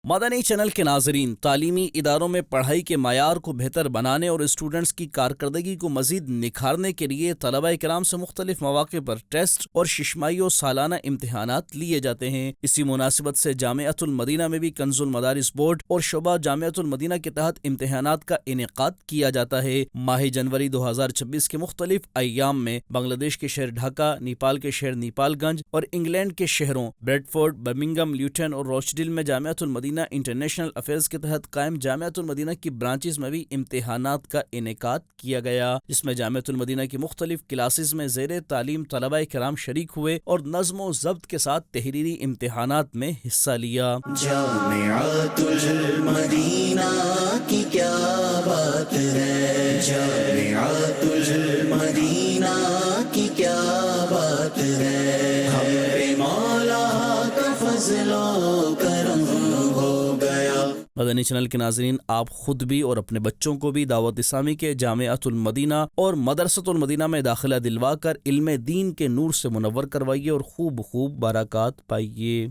مدنی channel کے ناظرین، تعلیمی اداروں میں پڑھائی کے معیار کو بہتر بنانے اور اسٹوڈنٹس کی کارکردگی کو مزید نکھارنے کے لیے طلبہ کرام سے مختلف مواقع پر ٹیسٹ اور ششمائی و سالانہ امتحانات لیے جاتے ہیں۔ اسی مناسبت سے جامعۃ المدینہ میں بھی کنز المدارس بورڈ اور شعبہ جامعۃ المدینہ کے تحت امتحانات کا انعقاد کیا جاتا ہے۔ ماہ جنوری 2026 کے مختلف ایام میں بنگلہ دیش کے شہر ڈھاکہ، نیپال کے شہر نیپال گنج اور انگلینڈ کے شہروں بریڈ فورڈ، برمنگھم، لیوٹن اور روچڈیل میں جامعۃ المدینہ انٹرنیشنل افیئرز کے تحت قائم جامعۃ المدینہ کی برانچز میں بھی امتحانات کا انعقاد کیا گیا، جس میں جامعۃ المدینہ کی مختلف کلاسز میں زیر تعلیم طلبہ کرام شریک ہوئے اور نظم و ضبط کے ساتھ تحریری امتحانات میں حصہ لیا۔ جامعۃ المدینہ کی کیا بات ہے، جامعۃ المدینہ کی کیا بات ہے، ہم پہ مولا کا فضل و کرم ہو گیا۔ مدنی چینل کے ناظرین، آپ خود بھی اور اپنے بچوں کو بھی دعوت اسلامی کے جامعۃ المدینہ اور مدرسۃ المدینہ میں داخلہ دلوا کر علم دین کے نور سے منور کروائیے اور خوب برکات پائیے۔